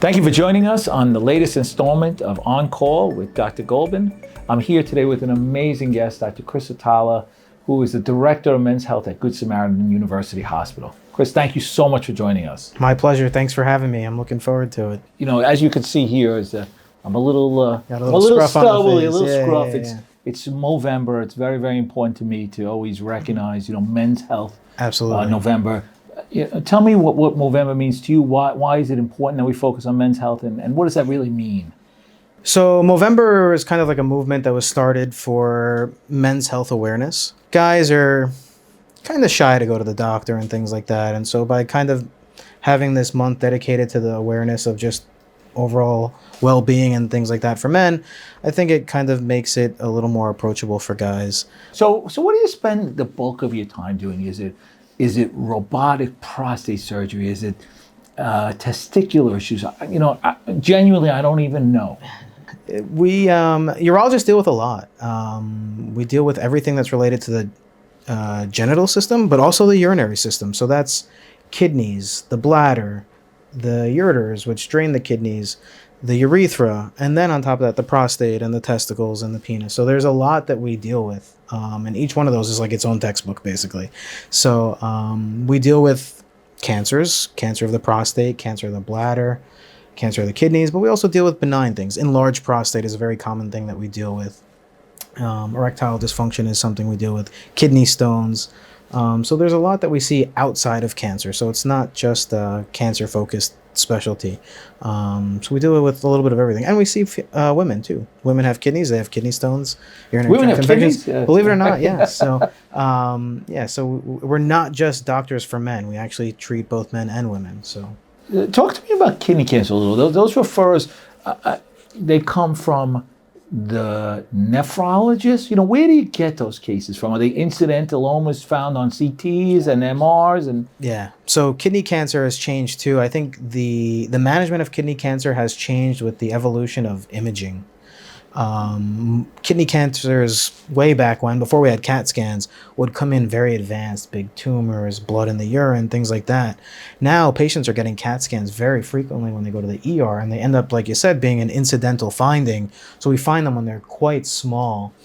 Thank you for joining us on the latest installment of On Call with Dr. Golbin. I'm here today with an amazing guest, Dr. Chris Atalla, who is the Director of Men's Health at Good Samaritan University Hospital. Chris, thank you so much for joining us. My pleasure. Thanks for having me. I'm looking forward to it. You know, as you can see here, I'm a little scruff stubbly, a little Yeah, scruff. yeah. It's Movember. It's very, very important to me to always recognize, Men's Health. Absolutely. November. Tell me what Movember means to you. Why is it important that we focus on men's health, and what does that really mean? So Movember is kind of like a movement that was started for men's health awareness. Guys are kind of shy to go to the doctor and things like that. And so by kind of having this month dedicated to the awareness of just overall well-being and things like that for men, I think it kind of makes it a little more approachable for guys. So what do you spend the bulk of your time doing? Is it robotic prostate surgery? Is it testicular issues? Genuinely, I don't even know. We urologists deal with a lot. We deal with everything that's related to the genital system, but also the urinary system. So that's kidneys, the bladder, the ureters, which drain the kidneys, the urethra, and then on top of that, the prostate and the testicles and the penis. So there's a lot that we deal with. And each one of those is like its own textbook, basically. So we deal with cancers, cancer of the prostate, cancer of the bladder, cancer of the kidneys, but we also deal with benign things. Enlarged prostate is a very common thing that we deal with. Erectile dysfunction is something we deal with. Kidney stones. So there's a lot that we see outside of cancer. So it's not just a cancer-focused specialty. So we deal with a little bit of everything. And we see women, too. Women have kidneys. They have kidney stones. Women have kidneys? Believe it or not, yes. So, so we're not just doctors for men. We actually treat both men and women. So, talk to me about kidney cancer a little. Those referrals, they come from the nephrologist. Where do you get those cases from? Are they incidental, almost found on CTs and MRs? And yeah, so kidney cancer has changed too. I think the management of kidney cancer has changed with the evolution of imaging. Kidney cancers way back when, before we had CAT scans, would come in very advanced, big tumors, blood in the urine, things like that. Now patients are getting CAT scans very frequently when they go to the ER, and they end up, like you said, being an incidental finding. So we find them when they're quite small.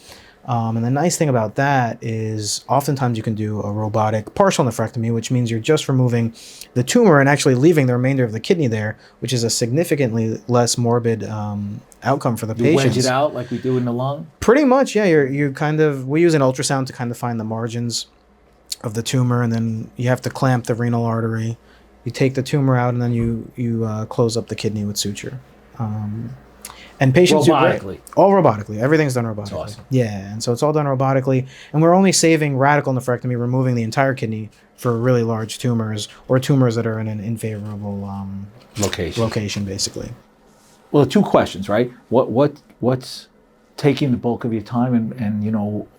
And the nice thing about that is oftentimes you can do a robotic partial nephrectomy, which means you're just removing the tumor and actually leaving the remainder of the kidney there, which is a significantly less morbid outcome for the patient. You wedge it out like we do in the lung? Pretty much, yeah. We use an ultrasound to kind of find the margins of the tumor, and then you have to clamp the renal artery. You take the tumor out, and then you close up the kidney with suture. And patients robotically. All robotically. Everything's done robotically. That's awesome. Yeah, and so it's all done robotically. And we're only saving radical nephrectomy, removing the entire kidney for really large tumors or tumors that are in an unfavorable location, basically. Well, two questions, right? What's taking the bulk of your time, and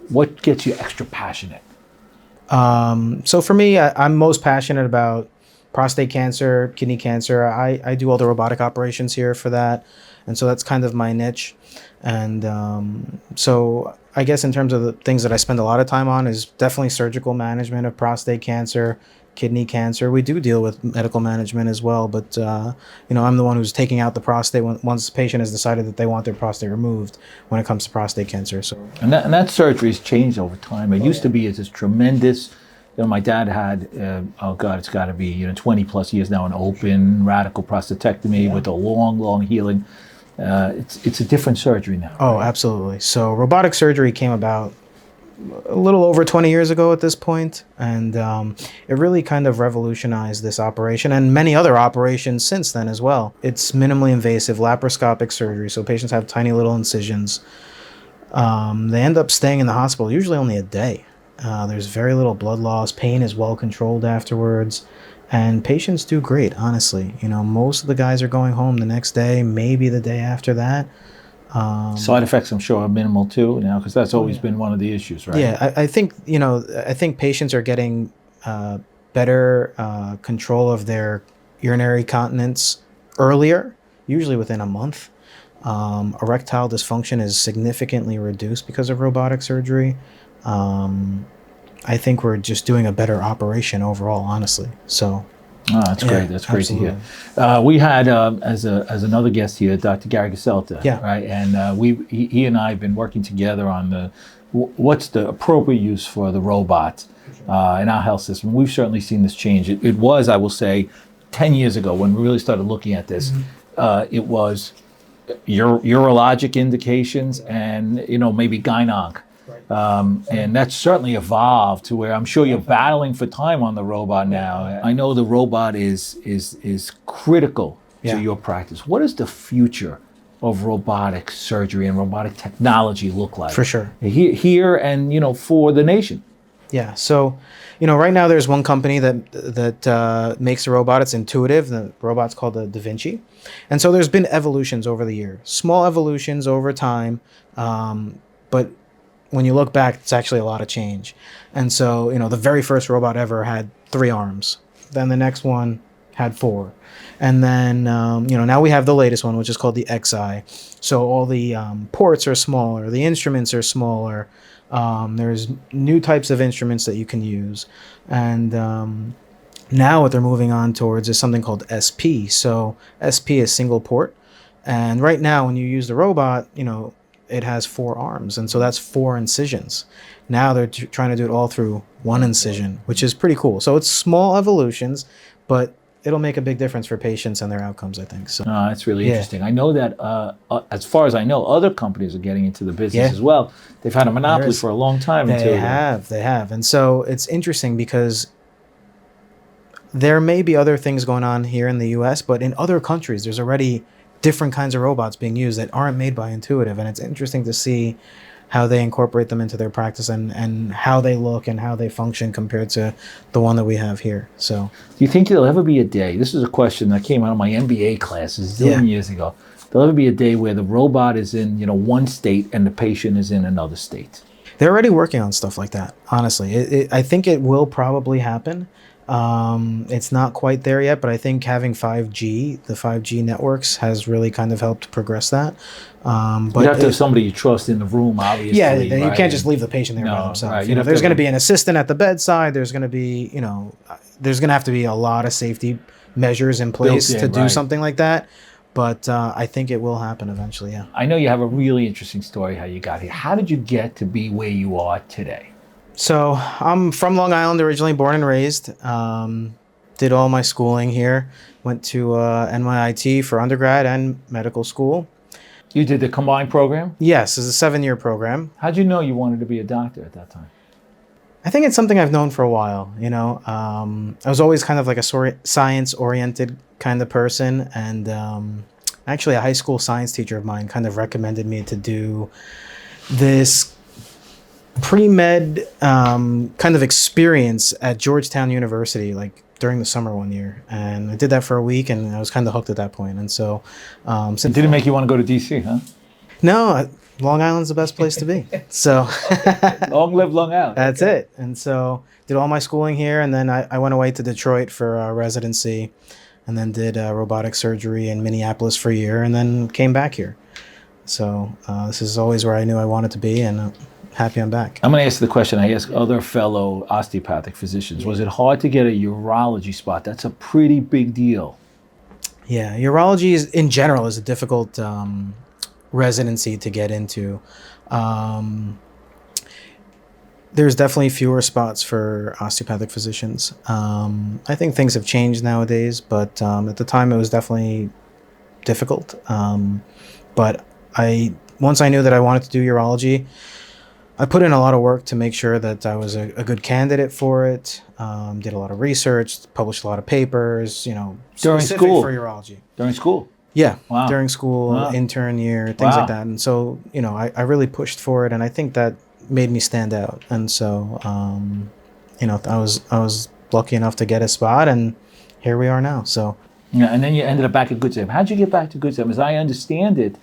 what gets you extra passionate? So for me, I'm most passionate about prostate cancer, kidney cancer. I do all the robotic operations here for that. And so that's kind of my niche. And so I guess in terms of the things that I spend a lot of time on is definitely surgical management of prostate cancer, kidney cancer. We do deal with medical management as well. But, I'm the one who's taking out the prostate once the patient has decided that they want their prostate removed when it comes to prostate cancer. So, and that surgery has changed over time. It used to be this tremendous. My dad had, it's got to be 20 plus years now, an open radical prostatectomy with a long healing. It's a different surgery now. Oh, right? Absolutely. So robotic surgery came about a little over 20 years ago at this point, and it really kind of revolutionized this operation and many other operations since then as well. It's minimally invasive laparoscopic surgery, so patients have tiny little incisions. They end up staying in the hospital usually only a day. There's very little blood loss. Pain is well controlled afterwards. And patients do great, honestly. Most of the guys are going home the next day, maybe the day after that. Side effects, I'm sure, are minimal too now, because that's always been one of the issues, right? Yeah, I think patients are getting better control of their urinary continence earlier, usually within a month. Erectile dysfunction is significantly reduced because of robotic surgery. I think we're just doing a better operation overall, honestly. So Oh, that's Yeah, great. That's great to hear. absolutely. We had as another guest here, Dr. Gary Gaselta, Yeah. right? And he and I have been working together on what's the appropriate use for the robot in our health system. We've certainly seen this change. It was, I will say, 10 years ago when we really started looking at this. It was urologic indications and maybe gynonc. And that's certainly evolved to where I'm sure you're battling for time on the robot now. I know the robot is critical to your practice. What does the future of robotic surgery and robotic technology look like? For sure. Here and for the nation. Yeah. So, right now there's one company that makes a robot. It's intuitive. The robot's called the Da Vinci. And so there's been evolutions over the years, small evolutions over time. But when you look back, it's actually a lot of change. And so, the very first robot ever had 3 arms. Then the next one had 4. And then, now we have the latest one, which is called the XI. So all the ports are smaller. The instruments are smaller. There's new types of instruments that you can use. And now what they're moving on towards is something called SP. So SP is single port. And right now when you use the robot, it has 4 arms. And so that's 4 incisions. Now they're trying to do it all through 1 incision, which is pretty cool. So it's small evolutions, but it'll make a big difference for patients and their outcomes, I think. So that's really interesting. I know that, as far as I know, other companies are getting into the business as well. They've had a monopoly for a long time. They have. And so it's interesting because there may be other things going on here in the U.S., but in other countries, there's already different kinds of robots being used that aren't made by Intuitive. And it's interesting to see how they incorporate them into their practice and how they look and how they function compared to the one that we have here. So, do you think there'll ever be a day? This is a question that came out of my MBA classes years ago. There'll ever be a day where the robot is in one state and the patient is in another state? They're already working on stuff like that. Honestly, I think it will probably happen. It's not quite there yet, but I think having 5G, the 5G networks, has really kind of helped progress that. But you have to have somebody you trust in the room, obviously. Yeah, you can't just leave the patient there by themselves. Right. There's going to be an assistant at the bedside. There's going to be, there's going to have to be a lot of safety measures in place to do something like that. But I think it will happen eventually, yeah. I know you have a really interesting story how you got here. How did you get to be where you are today? So I'm from Long Island, originally born and raised. Did all my schooling here. Went to NYIT for undergrad and medical school. You did the combined program? Yes, it's a 7-year program. How'd you know you wanted to be a doctor at that time? I think it's something I've known for a while. I was always kind of like a science-oriented kind of person. And actually a high school science teacher of mine kind of recommended me to do this pre-med kind of experience at Georgetown University, like during the summer one year. And I did that for a week and I was kind of hooked at that point. And so... it didn't make you want to go to D.C., huh? No, Long Island's the best place to be. So... Long live Long Island. That's it. And so did all my schooling here. And then I went away to Detroit for residency and then did robotic surgery in Minneapolis for a year and then came back here. So this is always where I knew I wanted to be and... happy I'm back. I'm going to ask the question I ask other fellow osteopathic physicians. Was it hard to get a urology spot? That's a pretty big deal. Yeah, urology in general is a difficult residency to get into. There's definitely fewer spots for osteopathic physicians. I think things have changed nowadays, but at the time it was definitely difficult. But once I knew that I wanted to do urology, I put in a lot of work to make sure that I was a good candidate for it. Did a lot of research, published a lot of papers, during school for urology. During school? Yeah, wow. During school, wow. Intern year, things like that. And so, I really pushed for it, and I think that made me stand out. And so, I was lucky enough to get a spot, and here we are now. So. Yeah, and then you ended up back at Good Sam. How'd you get back to Good Sam? As I understand it,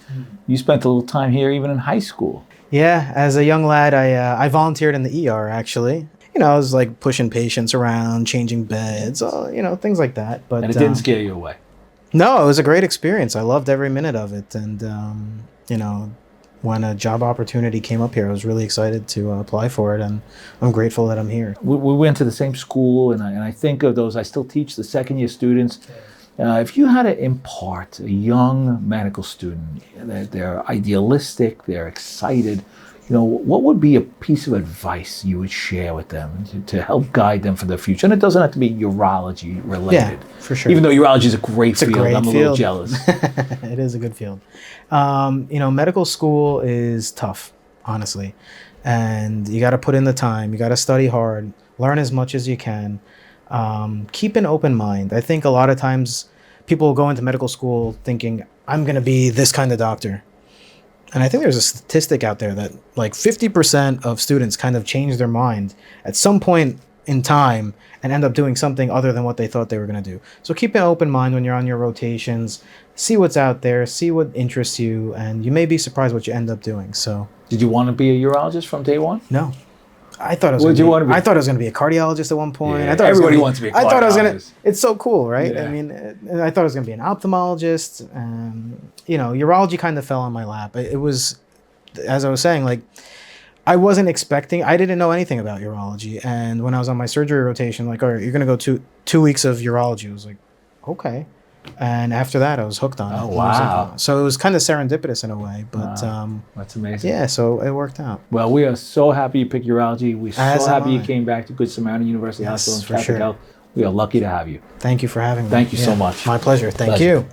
you spent a little time here, even in high school. Yeah, as a young lad, I volunteered in the ER, actually. I was like pushing patients around, changing beds, things like that. But and it didn't scare you away? No, it was a great experience. I loved every minute of it. And, when a job opportunity came up here, I was really excited to apply for it, and I'm grateful that I'm here. We went to the same school, and I think of those. I still teach the second year students. If you had to impart a young medical student, they're idealistic, they're excited, what would be a piece of advice you would share with them to help guide them for the future? And it doesn't have to be urology related. Yeah, for sure. Even though urology is a great field, great I'm a little jealous. It is a good field. Medical school is tough, honestly. And you got to put in the time. You got to study hard, learn as much as you can. Keep an open mind. I think a lot of times people go into medical school thinking, I'm going to be this kind of doctor. And I think there's a statistic out there that like 50% of students kind of change their mind at some point in time and end up doing something other than what they thought they were going to do. So keep an open mind when you're on your rotations, see what's out there, see what interests you, and you may be surprised what you end up doing. So, did you want to be a urologist from day one? No. I thought I was What did you want to be? I thought I was going to be a cardiologist at one point. Yeah, I thought everybody wants to be a cardiologist. I thought I was going to. It's so cool, right? Yeah. I mean, I thought I was going to be an ophthalmologist. Urology kind of fell on my lap. It was, as I was saying, like I wasn't expecting. I didn't know anything about urology, and when I was on my surgery rotation, like, all right, you're going to go 2 weeks of urology. I was like, okay. And after that, I was hooked on it. Oh, wow. So it was kind of serendipitous in a way, but that's amazing. yeah, so it worked out. Well, we are so happy you picked urology. We're so happy you came back to Good Samaritan University Hospital and Catholic Health. We are lucky to have you. Thank you for having me. Thank you so much. My pleasure. Thank you.